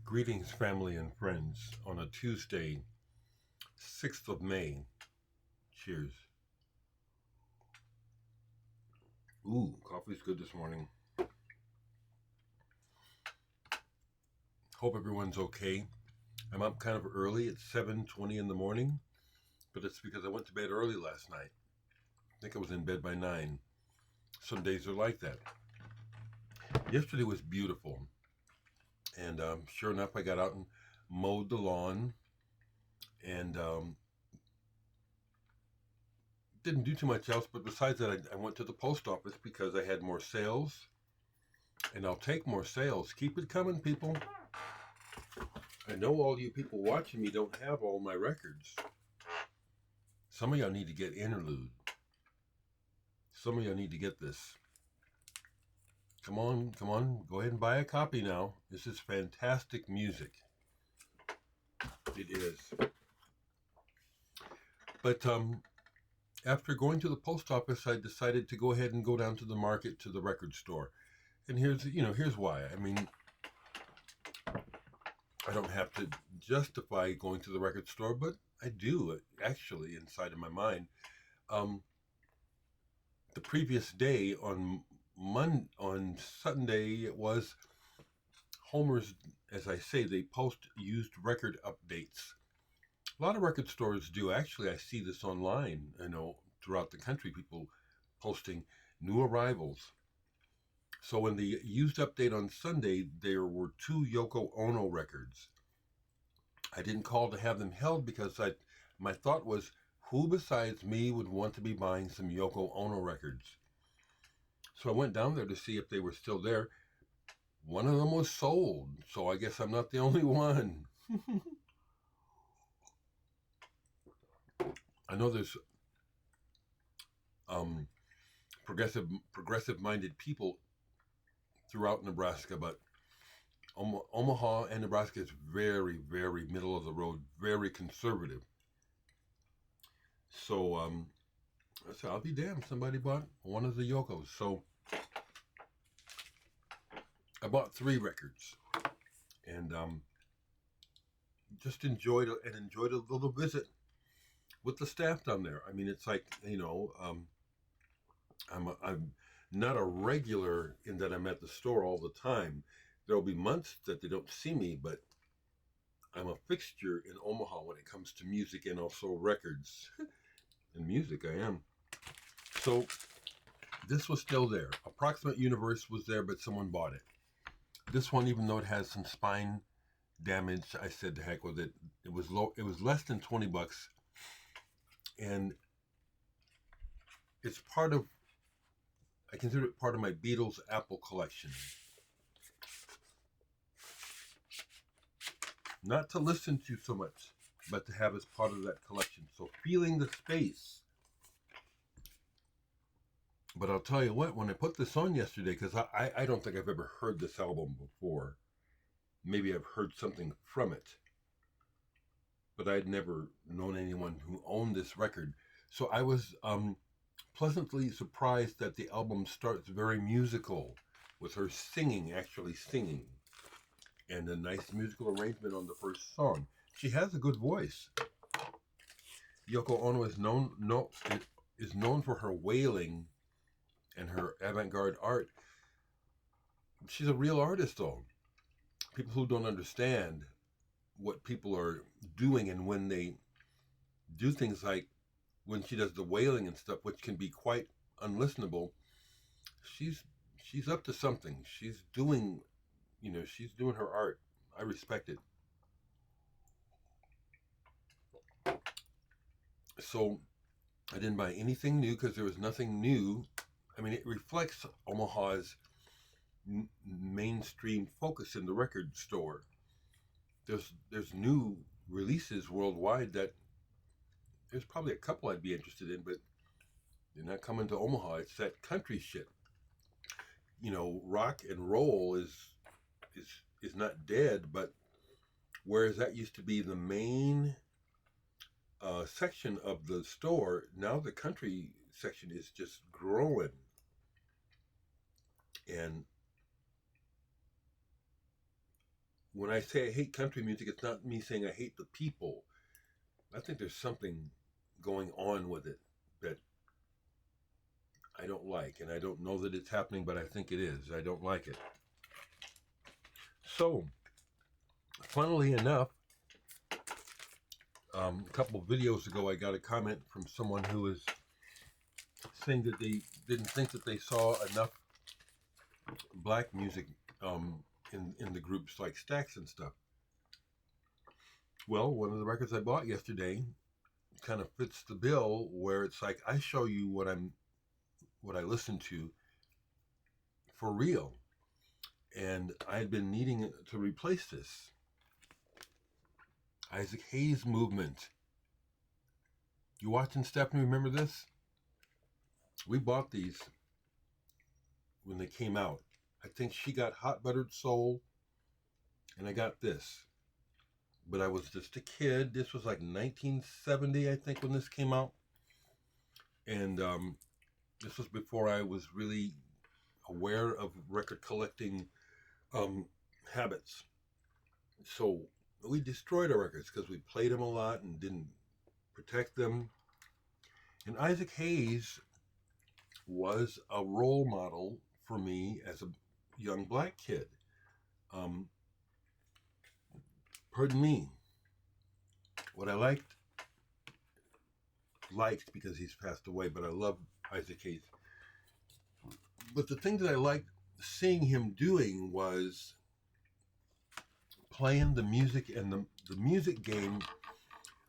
Greetings, family and friends, on a Tuesday, 6th of May. Cheers. Ooh, coffee's good this morning. Hope everyone's okay. I'm up kind of early. It's 7:20 in the morning, but it's because I went to bed early last night. I think I was in bed by 9. Some days are like that. Yesterday was beautiful, and sure enough, I got out and mowed the lawn, and didn't do too much else. But besides that, I went to the post office because I had more sales, and I'll take more sales. Keep it coming, people. I know all you people watching me don't have all my records. Some of y'all need to get Interlude. Some of y'all need to get this. Come on, go ahead and buy a copy now. This is fantastic music. It is. But after going to the post office, I decided to go ahead and go down to the market to the record store. And here's why. I mean, I don't have to justify going to the record store, but I do actually inside of my mind. The previous day on Sunday, it was Homer's, as I say, they post used record updates. A lot of record stores do. Actually, I see this online, throughout the country, people posting new arrivals. So in the used update on Sunday, there were 2 Yoko Ono records. I didn't call to have them held because my thought was, who besides me would want to be buying some Yoko Ono records? So I went down there to see if they were still there. One of them was sold, so I guess I'm not the only one. I know there's progressive-minded people throughout Nebraska, but Omaha and Nebraska is very, very middle of the road, very conservative. So I said, I'll be damned. Somebody bought one of the Yokos. So I bought 3 records, and just enjoyed a little visit with the staff down there. I mean, it's like, I'm not a regular in that I'm at the store all the time. There'll be months that they don't see me, but I'm a fixture in Omaha when it comes to music and also records. And music, I am. So this was still there. Approximate Universe was there, but someone bought it. This one, even though it has some spine damage, I said to heck with it. It was low. It was less than $20, and it's part of. I consider it part of my Beatles Apple collection. Not to listen to so much, but to have as part of that collection. So feeling the space. But I'll tell you what, when I put this on yesterday, because I don't think I've ever heard this album before. Maybe I've heard something from it, but I'd never known anyone who owned this record. So I was pleasantly surprised that the album starts very musical, with her actually singing, and a nice musical arrangement on the first song. She has a good voice. Yoko Ono is known for her wailing and her avant-garde art. She's a real artist, though. People who don't understand what people are doing, and when they do things like when she does the wailing and stuff, which can be quite unlistenable, she's up to something. She's doing her art. I respect it. So I didn't buy anything new because there was nothing new. I mean, it reflects Omaha's mainstream focus in the record store. There's new releases worldwide that there's probably a couple I'd be interested in, but they're not coming to Omaha. It's that country shit. Rock and roll is not dead, but whereas that used to be the main section of the store, now the country section is just growing. And when I say I hate country music, it's not me saying I hate the people. I think there's something going on with it that I don't like, and I don't know that it's happening, but I think it is. I don't like it. So, funnily enough, a couple of videos ago, I got a comment from someone who was saying that they didn't think that they saw enough black music in the groups like Stax and stuff. Well, one of the records I bought yesterday kind of fits the bill, where it's like I show you what I listen to for real, and I had been needing to replace this. Isaac Hayes Movement. You watching, Stephanie? Remember this? We bought these when they came out. I think she got Hot Buttered Soul, and I got this. But I was just a kid. This was like 1970, I think, when this came out. And this was before I was really aware of record collecting habits. So we destroyed our records because we played them a lot and didn't protect them. And Isaac Hayes was a role model for me as a young black kid. Pardon me. What I liked because he's passed away, but I love Isaac Hayes. But the thing that I liked seeing him doing was playing the music and the music game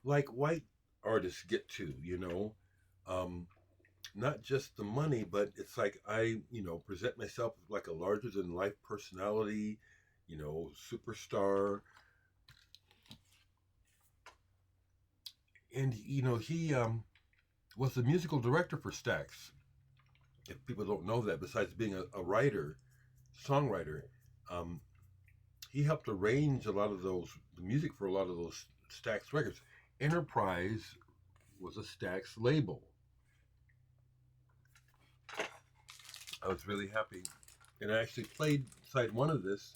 like white artists get to, not just the money, but it's like I, present myself as like a larger than life personality, superstar. And, he was the musical director for Stax. If people don't know that, besides being a writer, songwriter, he helped arrange a lot of the music for a lot of those Stax records. Enterprise was a Stax label. I was really happy. And I actually played side one of this,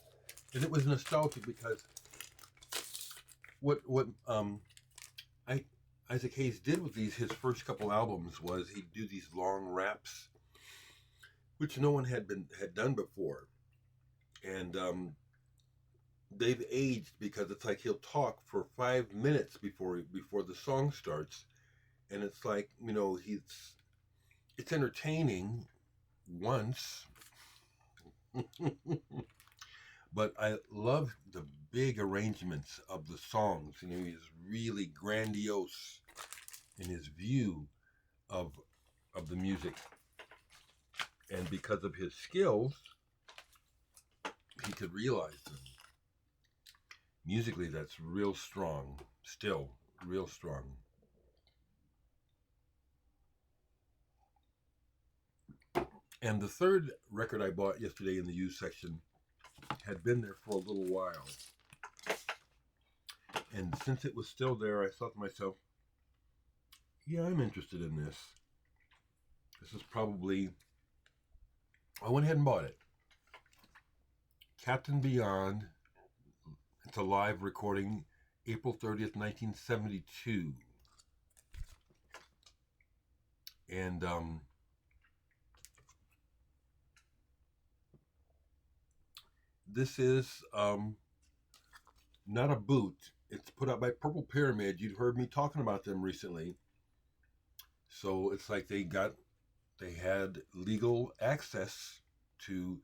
and it was nostalgic because what Isaac Hayes did with his first couple albums was he'd do these long raps, which no one had done before. And they've aged because it's like he'll talk for 5 minutes before the song starts, and it's like, it's entertaining once. But I love the big arrangements of the songs. He's really grandiose in his view of the music, and because of his skills, he could realize them. Musically, that's real strong, still real strong. And the third record I bought yesterday in the used section had been there for a little while. And since it was still there, I thought to myself, yeah, I'm interested in this. This is probably, I went ahead and bought it. Captain Beyond. It's a live recording, April 30th, 1972. And this is not a boot. It's put out by Purple Pyramid. You've heard me talking about them recently. So it's like they had legal access to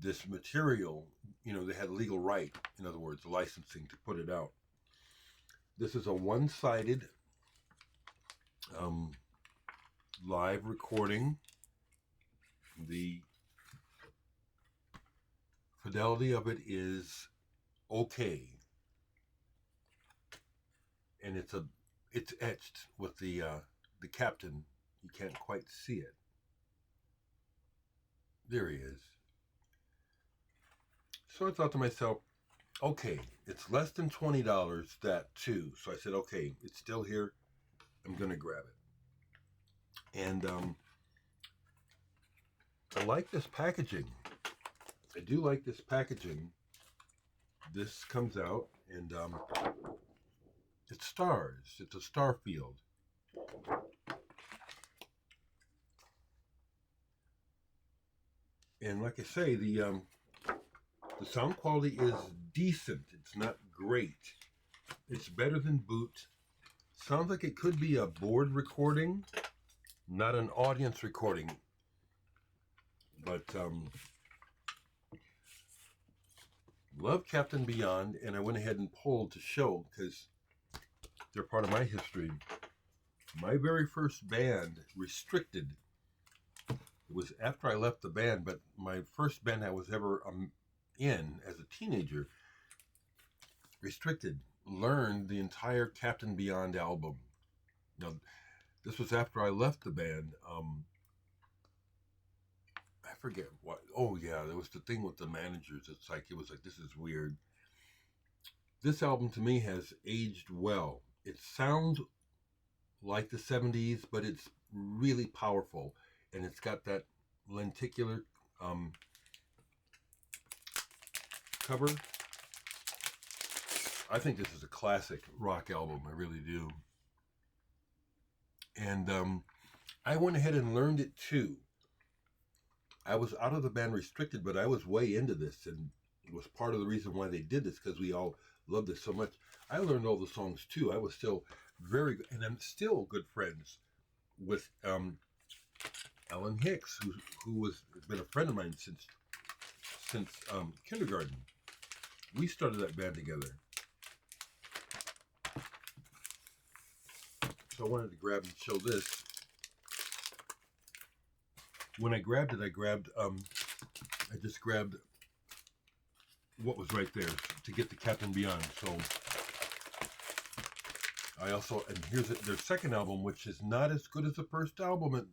this material. They had legal right, in other words, licensing to put it out. This is a one-sided live recording. The fidelity of it is okay, and it's etched with the captain. You can't quite see it. There he is. So I thought to myself, okay, it's less than $20, that too. So I said, okay, it's still here. I'm going to grab it. And I like this packaging. I do like this packaging this comes out, and it's stars. It's a star field. And like I say, the sound quality is decent. It's not great. It's better than boot. Sounds like it could be a board recording, not an audience recording. But love Captain Beyond, and I went ahead and pulled to show because they're part of my history. My very first band, Restricted, it was after I left the band, but my first band I was ever in as a teenager, Restricted, learned the entire Captain Beyond album. Now, this was after I left the band. I forget what. Oh yeah, there was the thing with the managers. It was like, this is weird. This album to me has aged well. It sounds like the 70s, but it's really powerful, and it's got that lenticular cover. I think this is a classic rock album. I really do. And I went ahead and learned it too. I was out of the band Restricted, but I was way into this, and it was part of the reason why they did this, because we all loved this so much. I learned all the songs too. I was still very good, and I'm still good friends with Alan Hicks, who has been a friend of mine since kindergarten. We started that band together. So I wanted to grab and show this. When I grabbed it, I just grabbed what was right there to get the Captain Beyond. So I also, and here's their second album, which is not as good as the first album. It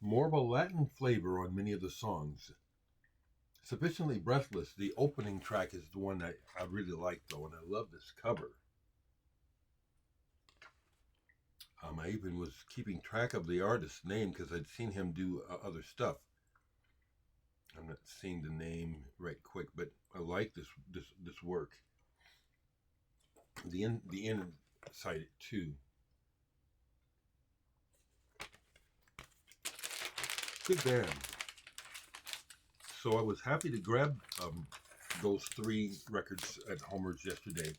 more of a Latin flavor on many of the songs. Sufficiently Breathless, the opening track, is the one that I really like though, and I love this cover. I even was keeping track of the artist's name because I'd seen him do other stuff. I'm not seeing the name right quick, but I like this work. The inside too. Good band. So I was happy to grab those 3 records at Homer's yesterday.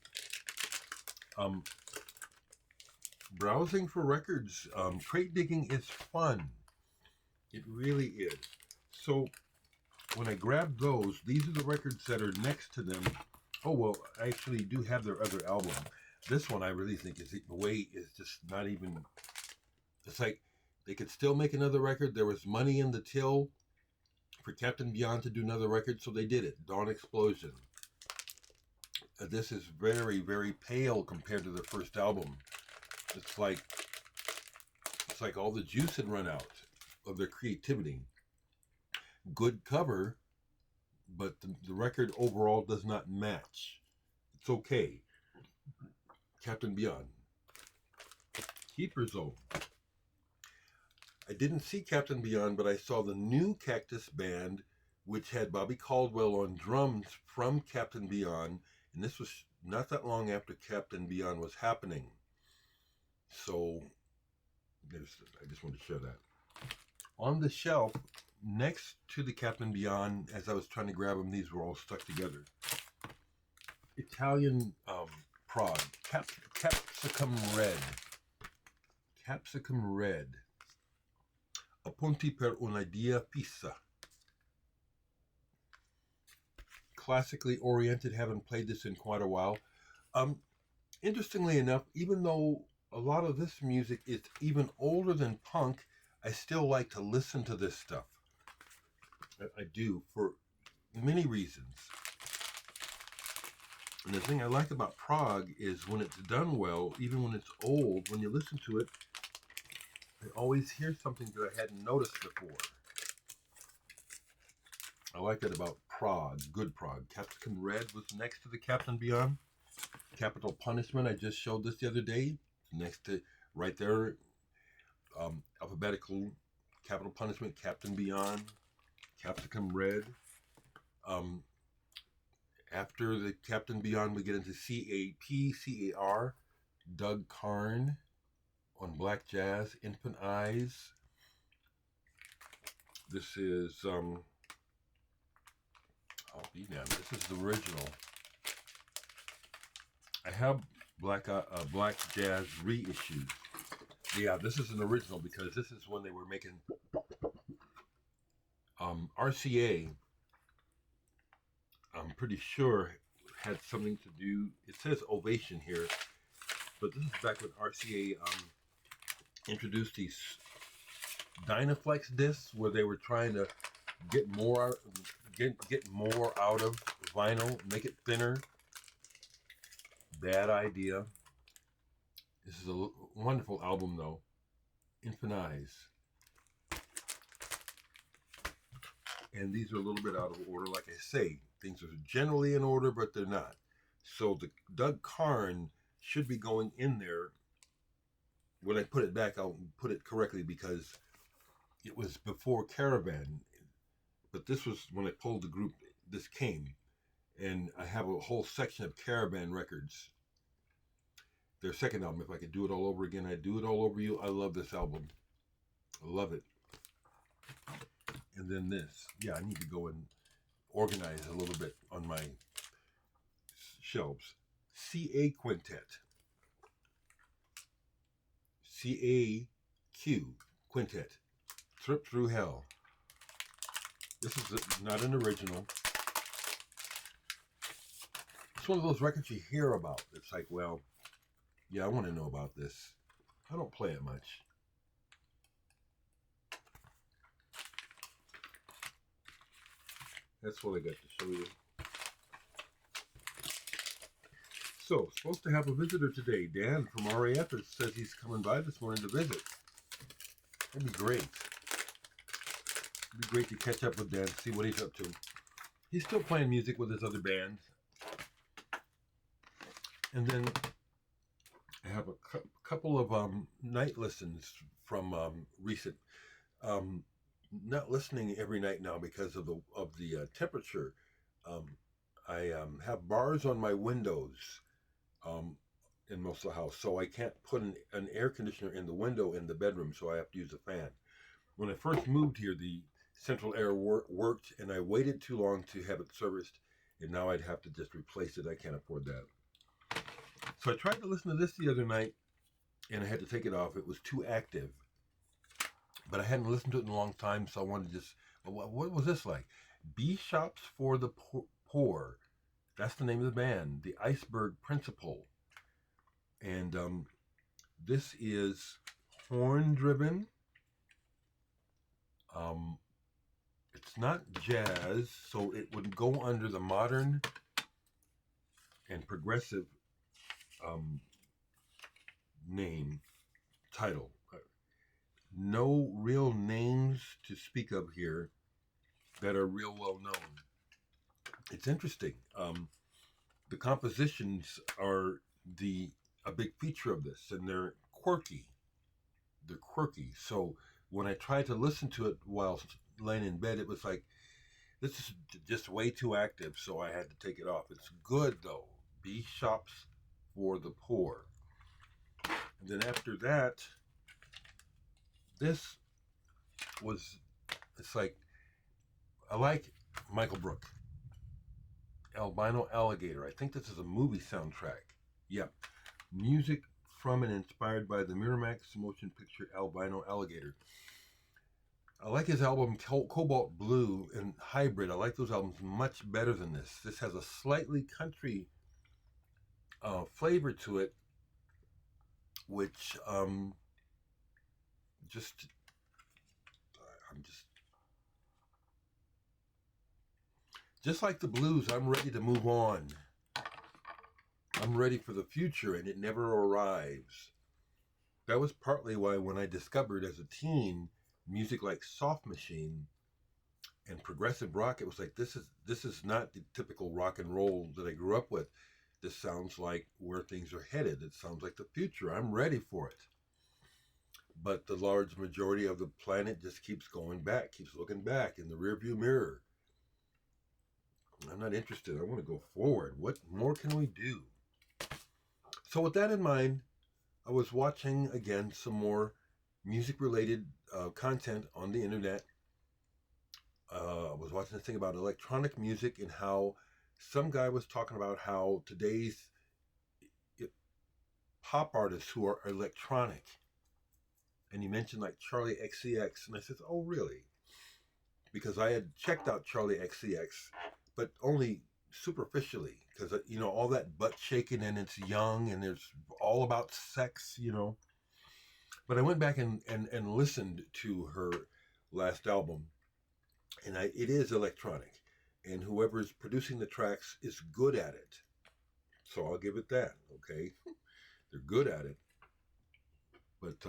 Browsing for records, crate digging is fun. It really is. So when I grabbed those, these are the records that are next to them. Oh, well, I actually do have their other album. This one I really think is, the weight is just not even, it's like they could still make another record. There was money in the till for Captain Beyond to do another record, so they did it. Dawn Explosion. This is very, very pale compared to their first album. It's like all the juice had run out of their creativity. Good cover, but the record overall does not match. It's okay. Captain Beyond. Keeper Zone. I didn't see Captain Beyond, but I saw the new Cactus Band, which had Bobby Caldwell on drums from Captain Beyond, and this was not that long after Captain Beyond was happening. So, I just wanted to share that. On the shelf, next to the Captain Beyond, as I was trying to grab them, these were all stuck together. Italian prog, Capsicum Red. Capsicum Red. Appunti per un'idea fissa. Classically oriented, haven't played this in quite a while. Interestingly enough, even though a lot of this music is even older than punk, I still like to listen to this stuff. I do, for many reasons. And the thing I like about prog is when it's done well, even when it's old, when you listen to it, I always hear something that I hadn't noticed before. I like that about prog, good prog. Capsicum Red was next to the Captain Beyond. Capital Punishment, I just showed this the other day. Next to, right there, alphabetical, Capital Punishment, Captain Beyond, Capsicum Red. After the Captain Beyond, we get into CAPCAR, Doug Karn on Black Jazz, Infant Eyes. This is, I'll be damned, this is the original. I have Black Jazz reissues. Yeah, this is an original because this is when they were making RCA. I'm pretty sure had something to do. It says Ovation here, but this is back when RCA introduced these Dynaflex discs where they were trying to get more out of vinyl, make it thinner. Bad idea. This is a wonderful album though. Infant Eyes. And these are a little bit out of order. Like I say, things are generally in order, but they're not. So the Doug Karn should be going in there. When I put it back, I'll put it correctly because it was before Caravan. But this was when I pulled the group, this came. And I have a whole section of Caravan records. Their second album, If I Could Do It All Over Again, I'd Do It All Over You. I love this album. I love it. And then this. Yeah, I need to go and organize a little bit on my shelves. CA Quintet. CAQ Quintet. Trip Through Hell. This is not an original. It's one of those records you hear about. It's like, well, yeah, I want to know about this. I don't play it much. That's what I got to show you. So, supposed to have a visitor today. Dan from RAF says he's coming by this morning to visit. That'd be great. It'd be great to catch up with Dan, see what he's up to. He's still playing music with his other band. And then I have a couple of night listens from recent. Not listening every night now because of the temperature. I have bars on my windows in most of the house, so I can't put an air conditioner in the window in the bedroom, so I have to use a fan. When I first moved here, the central air worked, and I waited too long to have it serviced, and now I'd have to just replace it. I can't afford that. So I tried to listen to this the other night, and I had to take it off. It was too active. But I hadn't listened to it in a long time, so I wanted to just, what was this like? B-Shops for the Poor. That's the name of the band. The Iceberg Principle. And this is horn-driven. It's not jazz, so it would go under the modern and progressive title. No real names to speak of here that are real well known. It's interesting. The compositions are a big feature of this, and they're quirky. So when I tried to listen to it while laying in bed, it was like, this is just way too active, so I had to take it off. It's good though. B-Shops for the Poor. And then after that, this was, it's like, I like Michael Brook. Albino Alligator. I think this is a movie soundtrack. Yep. Music from and inspired by the Miramax motion picture Albino Alligator. I like his album Cobalt Blue and Hybrid. I like those albums much better than this. This has a slightly country flavor to it, which just like the blues, I'm ready to move on. I'm ready for the future, and it never arrives. That was partly why when I discovered as a teen music like Soft Machine and progressive rock, it was like, this is not the typical rock and roll that I grew up with. This sounds like where things are headed. It sounds like the future. I'm ready for it. But the large majority of the planet just keeps going back, keeps looking back in the rearview mirror. I'm not interested. I want to go forward. What more can we do? So, with that in mind, I was watching again some more music related content on the internet. I was watching this thing about electronic music and how some guy was talking about how today's pop artists who are electronic, and he mentioned like Charlie XCX, and I said, "Oh, really?" Because I had checked out Charlie XCX, but only superficially, because all that butt shaking and it's young and it's all about sex. But I went back and listened to her last album, and it is electronic, and whoever's producing the tracks is good at it. So I'll give it that. Okay, they're good at it, but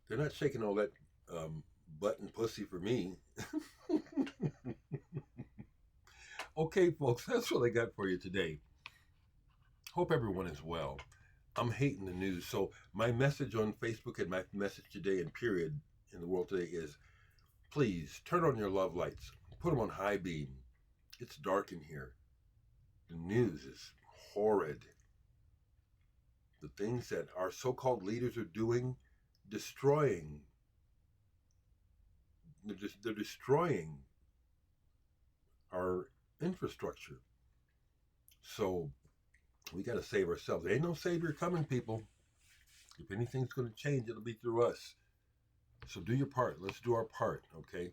they're not shaking all that butt and pussy for me. Okay, folks, that's what I got for you today. Hope everyone is well. I'm hating the news, so my message on Facebook and my message today and period in the world today is please turn on your love lights, put them on high beam. It's dark in here. The news is horrid. The things that our so-called leaders are doing, destroying. They're destroying our infrastructure. So we got to save ourselves. There ain't no savior coming, people. If anything's going to change, it'll be through us. So do your part. Let's do our part, okay?